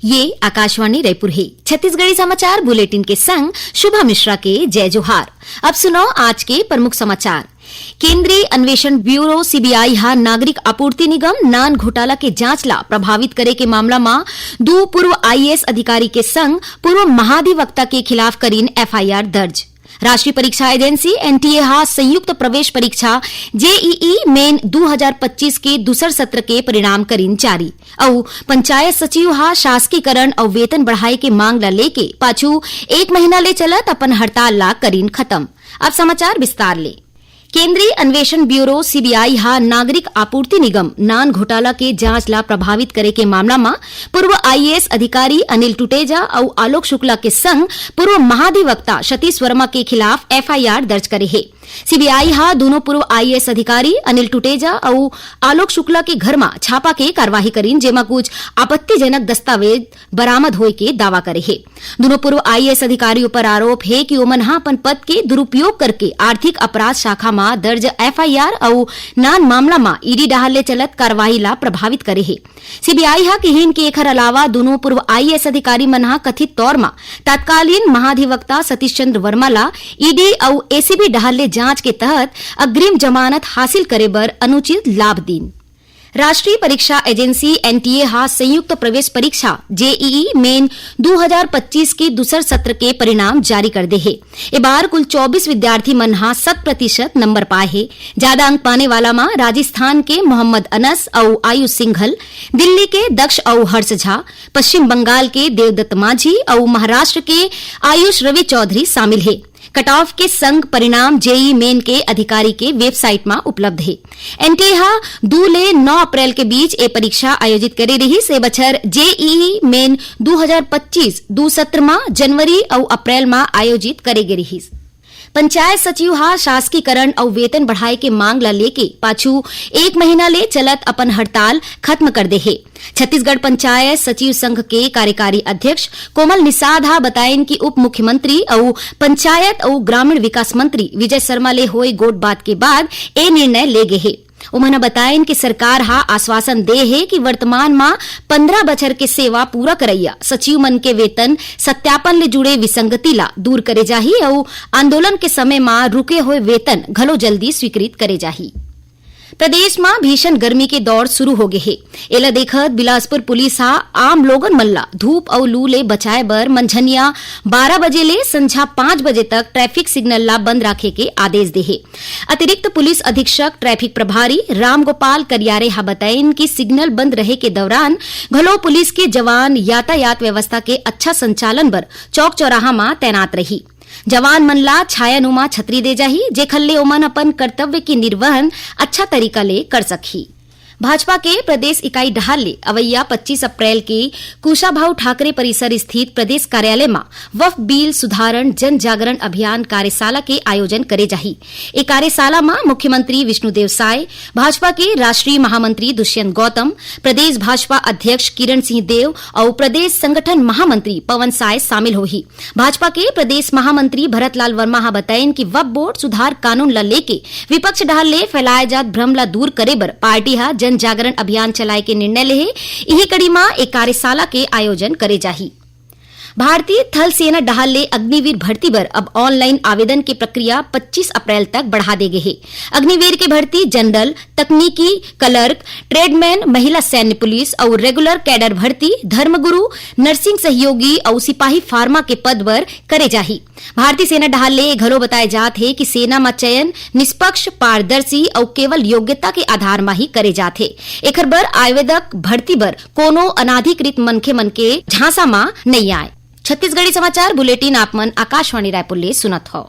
ये आकाशवाणी रायपुर है। छत्तीसगढ़ी समाचार बुलेटिन के संग शुभा मिश्रा के जय जोहार। अब सुनो आज के प्रमुख समाचार। केंद्रीय अन्वेषण ब्यूरो सीबीआई हा नागरिक आपूर्ति निगम नान घोटाला के जांच ला प्रभावित करे के मामला में दो पूर्व आईएएस अधिकारी के संग पूर्व महाधिवक्ता के खिलाफ करीन एफआईआर दर्ज। राष्ट्रीय परीक्षा एजेंसी एनटीए हा संयुक्त प्रवेश परीक्षा जेईई मेन 2025 के दूसर सत्र के परिणाम करीन जारी और पंचायत सचिव हा शासकीकरण और वेतन बढ़ाए के मांग ला लेके पाछू 1 महीना ले चलत अपन हड़ताल ला करीन खत्म। अब समाचार विस्तार ले। केंद्रीय अन्वेषण ब्यूरो सीबीआई हा नागरिक आपूर्ति निगम नान घोटाला के जांच ला प्रभावित करे के मामला में पूर्व आईएएस अधिकारी अनिल टुटेजा और आलोक शुक्ला के संग पूर्व महाधिवक्ता सतीश वर्मा के खिलाफ एफआईआर दर्ज करे है। सीबीआई हा दोनों पूर्व आईएएस अधिकारी अनिल टुटेजा और आलोक शुक्ला के घर में छापा के कार्यवाही करीन, जेमा कुछ आपत्तिजनक दस्तावेज बरामद होए के दावा करे है। दोनों पूर्व आईएएस अधिकारियों पर आरोप है कि ओमन हा अपन पद के दुरुपयोग करके आर्थिक अपराध शाखा में दर्ज एफआईआर और नान मामला में ईडी डाहले चलत कार्यवाही ला प्रभावित करे है। सीबीआई हा कहीन के एकर अलावा दोनों पूर्व आईएएस अधिकारी मन हा कथित तौर में तत्कालीन महाधिवक्ता सतीश चंद्र वर्मा ला ईडी और एसीबी डाहले जांच के तहत अग्रिम जमानत हासिल करे बर अनुचित लाभ दीन। राष्ट्रीय परीक्षा एजेंसी एनटीए हा संयुक्त प्रवेश परीक्षा जेईई मेन 2025 के दूसर सत्र के परिणाम जारी कर दे है। ए बार कुल 24 विद्यार्थी मन हा 100% नंबर पाए है। ज्यादा अंक पाने वाला में राजस्थान के मोहम्मद अनस और आयुष सिंघल, दिल्ली के दक्ष और हर्ष झा, पश्चिम बंगाल के देवदत्त माझी और महाराष्ट्र के आयुष रवि चौधरी शामिल है। कट ऑफ के संग परिणाम जेई मेन के अधिकारी के वेबसाइट में उपलब्ध है। एनटीए हा 2 ले 9 अप्रैल के बीच ए परीक्षा आयोजित करे रही से बछर जेईई मेन 2025 दो सत्र में जनवरी और अप्रैल में आयोजित करे गे रही। पंचायत सचिव हा शासकीकरण और वेतन बढ़ाए के मांग ला लेके पाछू 1 महीना ले चलत अपन हड़ताल खत्म कर दे है। छत्तीसगढ़ पंचायत सचिव संघ के कार्यकारी अध्यक्ष कोमल निषाद हा बतायन कि उप मुख्यमंत्री और पंचायत और ग्रामीण विकास मंत्री विजय शर्मा ले होए गोट बात के बाद ए निर्णय ले गे है। उन्होंने बतायन कि सरकार हा आश्वासन दे है कि वर्तमान में 15 बछर के सेवा पूरा करैया सचिव मन के वेतन सत्यापन ले जुड़े विसंगति ला दूर करे जाही और आंदोलन के समय में रुके हुए वेतन घलो जल्दी स्वीकृत करे जाही। प्रदेश में भीषण गर्मी के दौर शुरू हो गए है। एला देखत बिलासपुर पुलिस हा आम लोगन मल्ला धूप और लू ले बचाए बर मंझनिया 12 बजे ले संझा 5 बजे तक ट्रैफिक सिग्नल ला बंद रखे के आदेश दे है। अतिरिक्त पुलिस अधीक्षक ट्रैफिक प्रभारी राम गोपाल करियारे हा बतायन कि सिग्नल बंद रहे के दौरान घलो पुलिस के जवान यातायात व्यवस्था के अच्छा संचालन बर चौक चौराहा में तैनात रही। जवान मन ला छायानुमा छतरी दे जाही, जेखर ले ओमन अपन कर्तव्य की निर्वहन अच्छा तरीका ले कर सकही। भाजपा के प्रदेश इकाई डहाल ले अवैया 25 अप्रैल के कुशाभाऊ ठाकरे परिसर स्थित प्रदेश कार्यालय में वक्फ बिल सुधारण जन जागरण अभियान कार्यशाला के आयोजन करे जाही। ए कार्यशाला में मुख्यमंत्री विष्णुदेव साय, भाजपा के राष्ट्रीय महामंत्री दुष्यंत गौतम, प्रदेश भाजपा अध्यक्ष किरण सिंह देव और प्रदेश संगठन महामंत्री पवन साय शामिल होही। भाजपा के प्रदेश महामंत्री भरतलाल वर्मा हा बतायन कि वक्फ बोर्ड सुधार कानून ला लेके विपक्ष डहाल ले फैलाए जात भ्रम ला दूर करे बर पार्टी हा जन जागरण अभियान चलाए के निर्णय ले है। यही कड़ी में एक कार्यशाला के आयोजन करे जाही। भारतीय थल सेना डहाल ले अग्निवीर भर्ती बर अब ऑनलाइन आवेदन की प्रक्रिया 25 अप्रैल तक बढ़ा दे गए है। अग्निवीर की भर्ती जनरल, तकनीकी, क्लर्क, ट्रेडमैन, महिला सैन्य पुलिस और रेगुलर कैडर भर्ती, धर्मगुरु, नर्सिंग सहयोगी और सिपाही फार्मा के पद पर करे जाही। भारतीय सेना डहाल ले घलो बताए जात है कि सेना में चयन निष्पक्ष, पारदर्शी और केवल योग्यता के आधार में ही करे जात है। एखर बर आवेदक भर्ती बर कोनो अनाधिकृत मनखे मन के झांसा में नहीं आए। छत्तीसगढ़ी समाचार बुलेटिन आप मन आकाशवाणी रायपुर ले सुनत हो।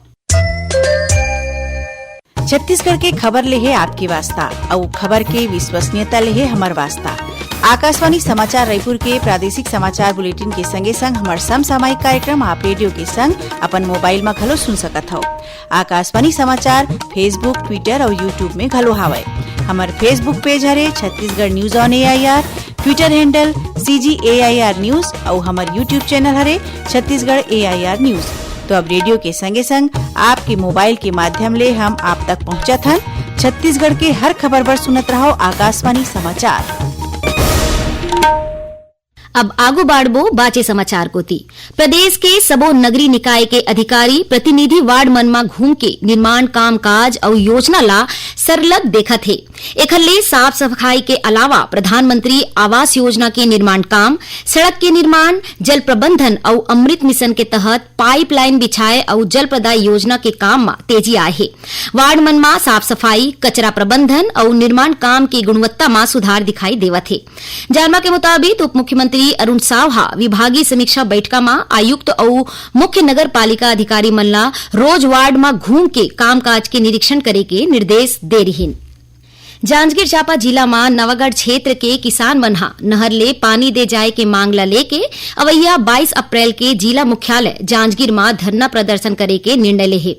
छत्तीसगढ़ के खबर ले है आपकी वास्ता और खबर के विश्वसनीयता ले है हमार वास्ता। आकाशवाणी समाचार रायपुर के प्रादेशिक समाचार बुलेटिन के संगे संग हमार समसामयिक कार्यक्रम आप रेडियो के संग अपन मोबाइल में घलो सुन सकत हो। आकाशवाणी समाचार फेसबुक, ट्विटर और यूट्यूब में घलो हावय। हमार Facebook page Hare Chhattisgarh news on AIR, Twitter handle CGAIR news और हमार यूट्यूब चैनल हरे छत्तीसगढ़ AIR न्यूज। तो अब रेडियो के संगे संग आपके मोबाइल के माध्यम ले हम आप तक पहुंचत हन। छत्तीसगढ़ के हर खबर पर सुनत रहो आकाशवाणी समाचार। अब आगू बाढ़बो बाचे समाचार कोती। प्रदेश के सबो नगरीय निकाय के अधिकारी प्रतिनिधि वार्ड मन में घूम के निर्माण काम काज और योजना ला सरलग देखत है। एखले साफ सफाई के अलावा प्रधानमंत्री आवास योजना के निर्माण काम, सड़क के निर्माण, जल प्रबंधन और अमृत मिशन के तहत पाइपलाइन बिछाए और जल प्रदाय योजना के काम में तेजी आए है। वार्ड मन में साफ सफाई, कचरा प्रबंधन और निर्माण काम की गुणवत्ता में सुधार दिखाई देवत है। जानवा के मुताबिक उप मुख्यमंत्री अरुण सावहा विभागीय समीक्षा बैठका में आयुक्त और मुख्य नगर पालिका अधिकारी मन ला रोज वार्ड में घूम के कामकाज के निरीक्षण करे के निर्देश दे रही। जांजगीर चांपा जिला में नवागढ़ क्षेत्र के किसान मन हा नहर ले पानी दे जाए के मांग ला लेके अवैया 22 अप्रैल के जिला मुख्यालय जांजगीर में धरना प्रदर्शन करे के निर्णय ले है।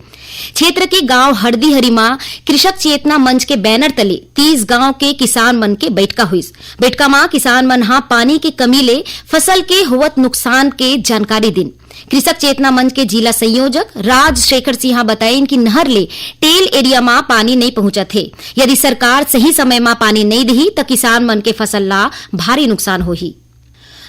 क्षेत्र के गांव हरदीहरी में कृषक चेतना मंच के बैनर तले 30 गांव के किसान मन के बैठका हुई। बैठका में किसान मन हा पानी के कमी ले फसल के होवत नुकसान के जानकारी दिन। कृषक चेतना मंच के जिला संयोजक राजशेखर सिंह बताइन कि नहर ले टेल एरिया में पानी नहीं पहुंचत है। यदि सरकार सही समय में पानी नहीं दी तो किसान मन के फसल ला भारी नुकसान होही।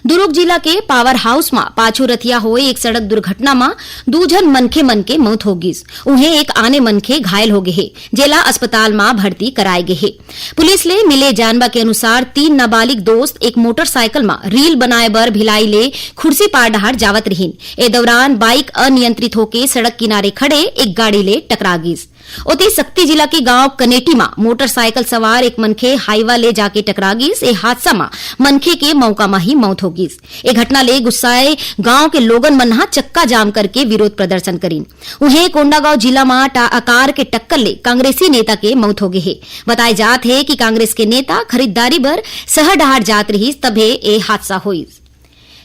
दुर्ग जिला के पावर हाउस में पाछू रतिया होए एक सड़क दुर्घटना में 2 जन मनखे के मौत हो गई। उन्हें एक आने मनखे घायल हो गए है, जिला अस्पताल में भर्ती कराए गए है। पुलिस ले मिले जानवा के अनुसार 3 नाबालिग दोस्त एक मोटरसाइकिल में रील बनाए बर भिलाई ले खुर्सी पार डहार जावत रहीन। ए दौरान बाइक अनियंत्रित होके सड़क किनारे खड़े एक गाड़ी ले टकरा गई। ओती शक्ति जिला के गांव कनेटी में मोटरसाइकिल सवार एक मनखे हाईवा ले जाके टकरा गई। ए हादसा में मनखे के मौका में ही मौत हो गई। ए घटना ले गुस्साए गांव के लोगन मन हा चक्का जाम करके विरोध प्रदर्शन करीन। उन्हें कोंडागांव जिला में आकार के टक्कर ले कांग्रेसी नेता के मौत हो गए है। बताए जात है कि कांग्रेस के नेता खरीदारी बर शहर डहार जात रही तभे ए हादसा हुई।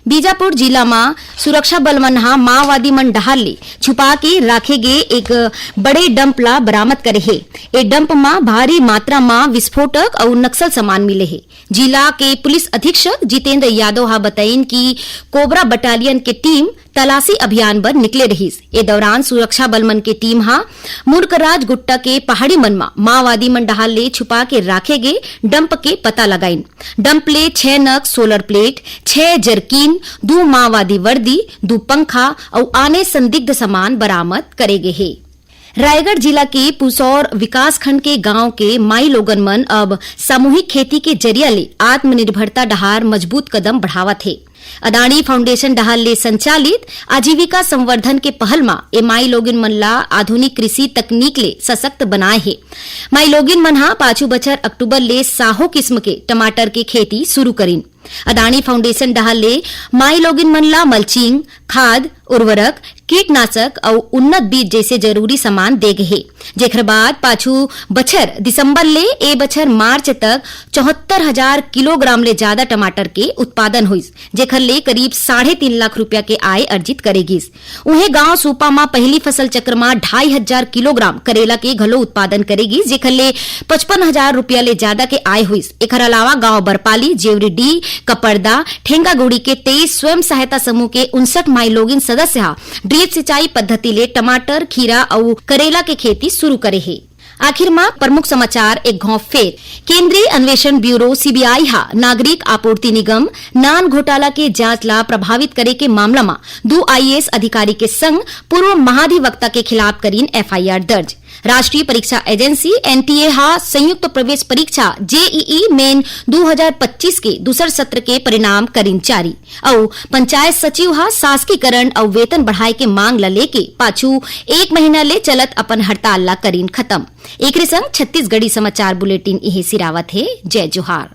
बीजापुर जिला में सुरक्षा बल मन हा माओवादी मन डहार ले छुपा के राखे गए एक बड़े डंप ला बरामद करे है। ए डंप में भारी मात्रा में विस्फोटक और नक्सल सामान मिले है। जिला के पुलिस अधीक्षक जितेंद्र यादव हा बताइन कि कोबरा बटालियन के टीम तलाशी अभियान पर निकले रही। ए दौरान सुरक्षा बल मन के टीम हा मुर्कराज गुट्टा के पहाड़ी मन में माओवादी मन डहार ले छुपा के राखे गए डंप के पता लगाइन। डंप ले 6 नग सोलर प्लेट, 6 जरकीन, 2 माओवादी वर्दी, 2 पंखा और आने संदिग्ध सामान बरामद करे गए है। रायगढ़ जिला के पुसौर विकास खंड के गांव के माई लोगन मन अब सामूहिक खेती के जरिया ले आत्मनिर्भरता डहार मजबूत कदम बढ़ावत है। अदानी फाउंडेशन डहार ले संचालित आजीविका संवर्धन के पहल में ए माई लोगिन मन ला आधुनिक कृषि तकनीक ले सशक्त बनाए है। माई लोगिन मन हा पाछू बछर अक्टूबर ले साहो किस्म के टमाटर के खेती शुरू करीन। अदानी फाउंडेशन डहार ले माई लोगिन मन ला मल्चिंग, खाद, उर्वरक, कीटनाशक और उन्नत बीज जैसे जरूरी सामान दे गए है। जेकर बाद पाछू बछर दिसंबर ले ए बछर मार्च तक 74,000 किलोग्राम ले ज्यादा टमाटर के उत्पादन हुई, जेकर ले करीब 3.5 लाख रुपया के आय अर्जित करेगी। उन्हें गांव सूपा में पहली फसल चक्र में 2,500 किलोग्राम करेला के घलो उत्पादन करेगी, जेकर ले 55,000 रुपया ले ज्यादा के आय हुई। एकर अलावा गांव बरपाली, जेवरीडी, कपड़दा, ठेंगागुड़ी के 23 स्वयं सहायता समूह के 59 माई लोगिन सदस्य ड्रिप सिंचाई पद्धति ले टमाटर, खीरा और करेला के खेती शुरू करे है। आखिर में प्रमुख समाचार एक घाव फेर। केंद्रीय अन्वेषण ब्यूरो सीबीआई हा नागरिक आपूर्ति निगम नान घोटाला के जांच ला प्रभावित करे के मामला में 2 आईएएस अधिकारी के संग पूर्व महाधिवक्ता के खिलाफ करीन एफआईआर दर्ज। राष्ट्रीय परीक्षा एजेंसी एनटीए हा संयुक्त प्रवेश परीक्षा जेईई मेन 2025 के दूसर सत्र के परिणाम करीन जारी और पंचायत सचिव हा शासकीकरण और वेतन बढ़ाए के मांग ला लेके पाछू 1 महीना ले चलत अपन हड़ताल ला करीन खत्म। एक संग छत्तीसगढ़ी समाचार बुलेटिन इहे सिरावत है। जय जोहार।